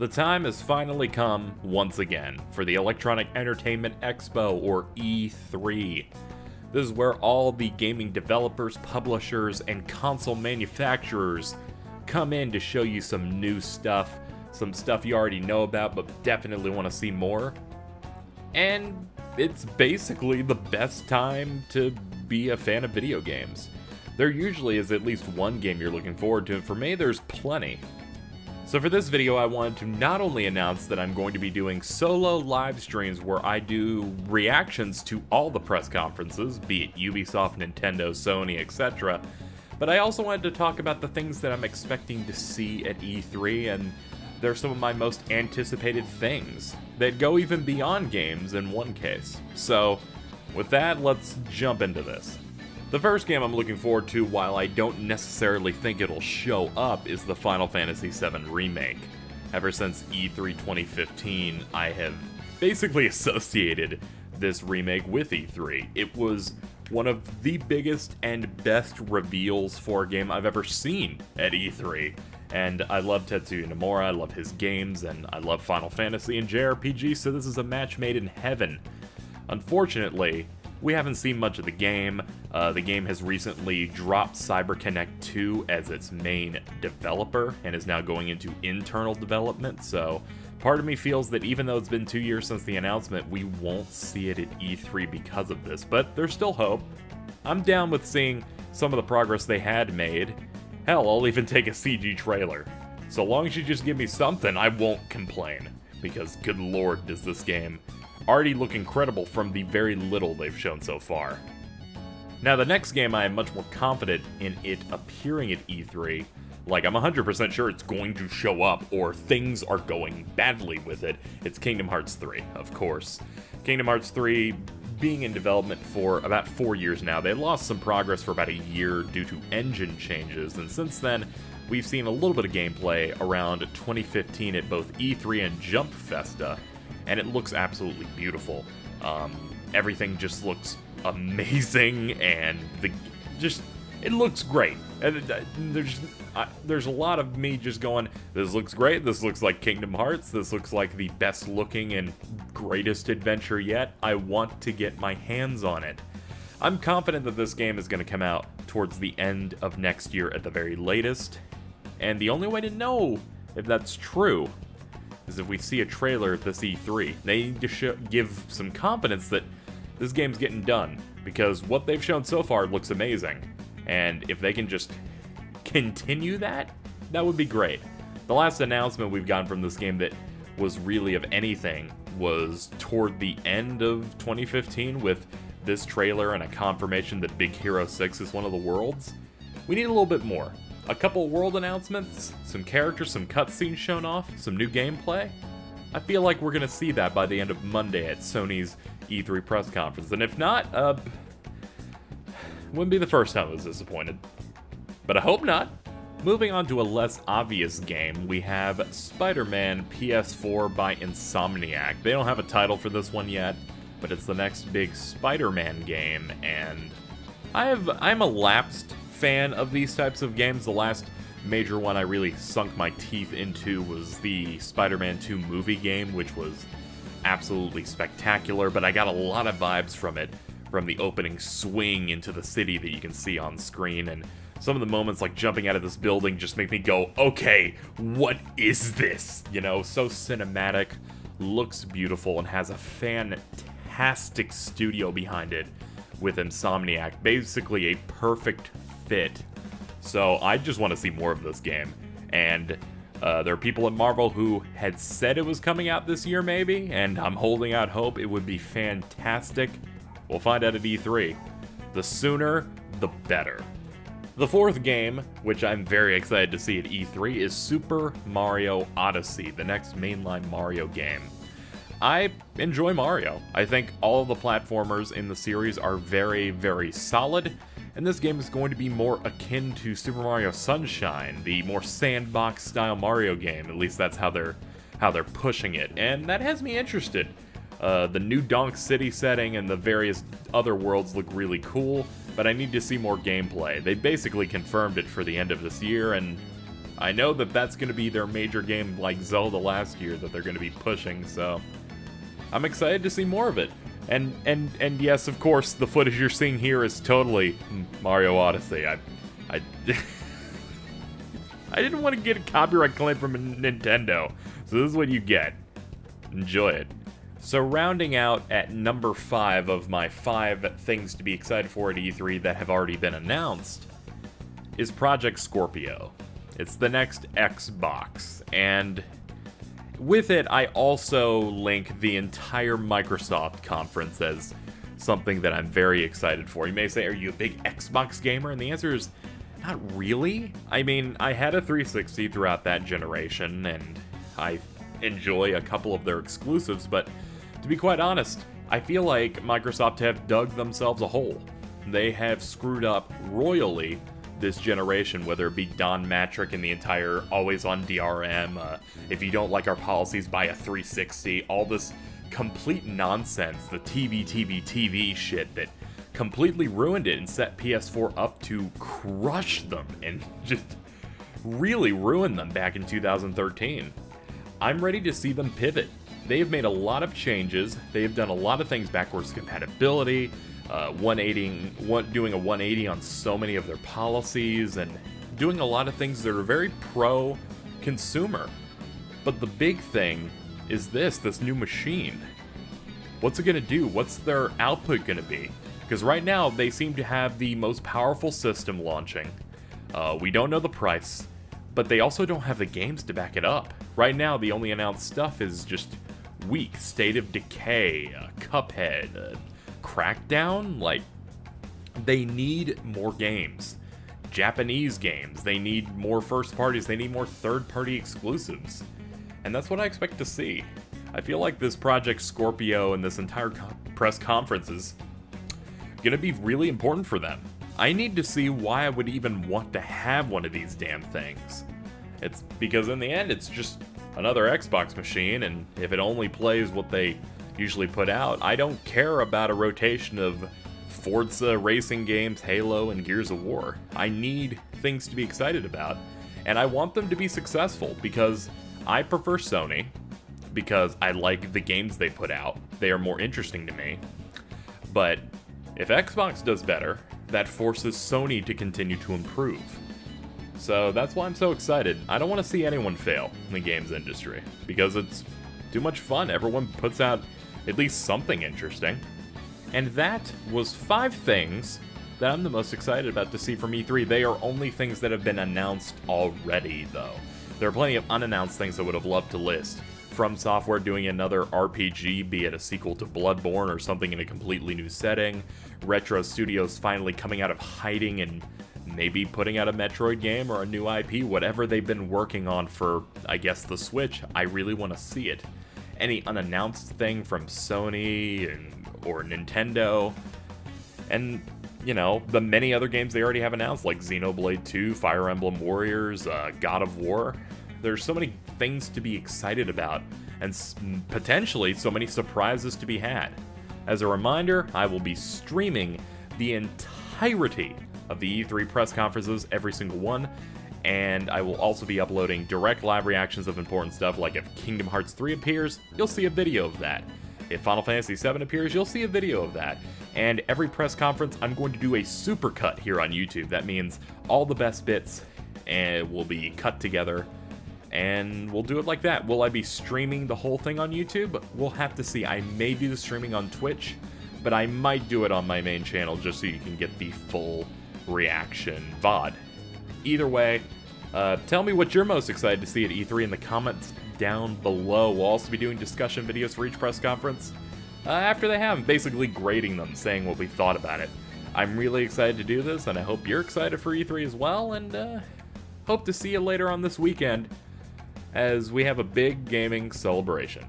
The time has finally come, once again, for the Electronic Entertainment Expo, or E3. This is where all the gaming developers, publishers, and console manufacturers come in to show you some new stuff, some stuff you already know about but definitely want to see more. And it's basically the best time to be a fan of video games. There usually is at least one game you're looking forward to, and for me there's plenty. So for this video, I wanted to not only announce that I'm going to be doing solo live streams where I do reactions to all the press conferences, be it Ubisoft, Nintendo, Sony, etc., but I also wanted to talk about the things that I'm expecting to see at E3, and they're some of my most anticipated things that go even beyond games in one case. So with that, let's jump into this. The first game I'm looking forward to, while I don't necessarily think it'll show up, is the Final Fantasy VII Remake. Ever since E3 2015, I have basically associated this remake with E3. It was one of the biggest and best reveals for a game I've ever seen at E3. And I love Tetsuya Nomura, I love his games, and I love Final Fantasy and JRPG, so this is a match made in heaven. Unfortunately, we haven't seen much of the game. The game has recently dropped CyberConnect 2 as its main developer and is now going into internal development, so part of me feels that even though it's been 2 years since the announcement, we won't see it at E3 because of this, but there's still hope. I'm down with seeing some of the progress they had made. Hell, I'll even take a CG trailer. So long as you just give me something, I won't complain, because good lord does this game already look incredible from the very little they've shown so far. Now the next game I am much more confident in it appearing at E3, like I'm 100% sure it's going to show up or things are going badly with it, it's Kingdom Hearts 3, of course. Kingdom Hearts 3 being in development for about 4 years now. They lost some progress for about a year due to engine changes, and since then we've seen a little bit of gameplay around 2015 at both E3 and Jump Festa, and it looks absolutely beautiful. Everything just looks amazing, and it looks great. And there's a lot of me just going, this looks great, this looks like Kingdom Hearts, this looks like the best looking and greatest adventure yet. I want to get my hands on it. I'm confident that this game is going to come out towards the end of next year at the very latest, and the only way to know if that's true is if we see a trailer at this E3. They need to give some confidence that this game's getting done, because what they've shown so far looks amazing. And if they can just continue that, that would be great. The last announcement we've gotten from this game that was really of anything was toward the end of 2015 with this trailer and a confirmation that Big Hero 6 is one of the worlds. We need a little bit more. A couple world announcements, some characters, some cutscenes shown off, some new gameplay. I feel like we're gonna see that by the end of Monday at Sony's E3 press conference, and if not, wouldn't be the first time I was disappointed. But I hope not. Moving on to a less obvious game, we have SpiderMan PS4 by Insomniac. They don't have a title for this one yet, but it's the next big Spider-Man game, and I'm a lapsed fan of these types of games. The last major one I really sunk my teeth into was the Spider-Man 2 movie game, which was absolutely spectacular, but I got a lot of vibes from it, from the opening swing into the city that you can see on screen, and some of the moments like jumping out of this building just make me go, okay, what is this? You know, so cinematic, looks beautiful, and has a fantastic studio behind it with Insomniac, basically a perfect fit. So I just want to see more of this game, and there are people at Marvel who had said it was coming out this year maybe, and I'm holding out hope. It would be fantastic. We'll find out at E3. The sooner, the better. The fourth game, which I'm very excited to see at E3, is Super Mario Odyssey, the next mainline Mario game. I enjoy Mario. I think all of the platformers in the series are very, very solid, and this game is going to be more akin to Super Mario Sunshine, the more sandbox-style Mario game. At least that's how they're pushing it, and that has me interested. The new Donk City setting and the various other worlds look really cool, but I need to see more gameplay. They basically confirmed it for the end of this year, and I know that that's going to be their major game like Zelda last year that they're going to be pushing, so I'm excited to see more of it. And yes, of course, the footage you're seeing here is totally Mario Odyssey. I I didn't want to get a copyright claim from Nintendo, so this is what you get. Enjoy it. So rounding out at number 5 of my 5 things to be excited for at E3 that have already been announced is Project Scorpio. It's the next Xbox, and with it I also link the entire Microsoft conference as something that I'm very excited for. You may say, are you a big Xbox gamer? And the answer is, not really. I mean, I had a 360 throughout that generation, and I enjoy a couple of their exclusives, but to be quite honest, I feel like Microsoft have dug themselves a hole. They have screwed up royally this generation, whether it be Don Matrick and the entire always-on DRM, if you don't like our policies, buy a 360, all this complete nonsense, the TV shit that completely ruined it and set PS4 up to crush them and just really ruin them back in 2013. I'm ready to see them pivot. They have made a lot of changes. They have done a lot of things backwards compatibility, doing a 180 on so many of their policies, and doing a lot of things that are very pro-consumer. But the big thing is this new machine. What's it gonna do? What's their output gonna be? Because right now, they seem to have the most powerful system launching. We don't know the price, but they also don't have the games to back it up. Right now, the only announced stuff is just weak. State of Decay, Cuphead, Crackdown. Like, they need more games. Japanese games. They need more first parties. They need more third-party exclusives. And that's what I expect to see. I feel like this Project Scorpio and this entire press conference is gonna be really important for them. I need to see why I would even want to have one of these damn things. It's because in the end, it's just another Xbox machine, and if it only plays what they usually put out, I don't care about a rotation of Forza racing games, Halo, and Gears of War. I need things to be excited about, and I want them to be successful because I prefer Sony, because I like the games they put out. They are more interesting to me. But if Xbox does better, that forces Sony to continue to improve. So that's why I'm so excited. I don't want to see anyone fail in the games industry, because it's too much fun. Everyone puts out at least something interesting. And that was 5 things that I'm the most excited about to see from E3. They are only things that have been announced already, though. There are plenty of unannounced things I would have loved to list. From Software doing another RPG, be it a sequel to Bloodborne or something in a completely new setting. Retro Studios finally coming out of hiding and maybe putting out a Metroid game or a new IP, whatever they've been working on for, I guess, the Switch. I really want to see it. Any unannounced thing from Sony or Nintendo. And, you know, the many other games they already have announced, like Xenoblade 2, Fire Emblem Warriors, God of War. There's so many things to be excited about, and potentially so many surprises to be had. As a reminder, I will be streaming the entirety of the E3 press conferences, every single one, and I will also be uploading direct live reactions of important stuff, like if Kingdom Hearts 3 appears, you'll see a video of that. If Final Fantasy 7 appears, you'll see a video of that. And every press conference, I'm going to do a supercut here on YouTube. That means all the best bits will be cut together, and we'll do it like that. Will I be streaming the whole thing on YouTube? We'll have to see. I may do the streaming on Twitch, but I might do it on my main channel just so you can get the full reaction VOD. Either way, tell me what you're most excited to see at E3 in the comments down below. We'll also be doing discussion videos for each press conference after they have them, basically grading them, saying what we thought about it. I'm really excited to do this, and I hope you're excited for E3 as well, and hope to see you later on this weekend as we have a big gaming celebration.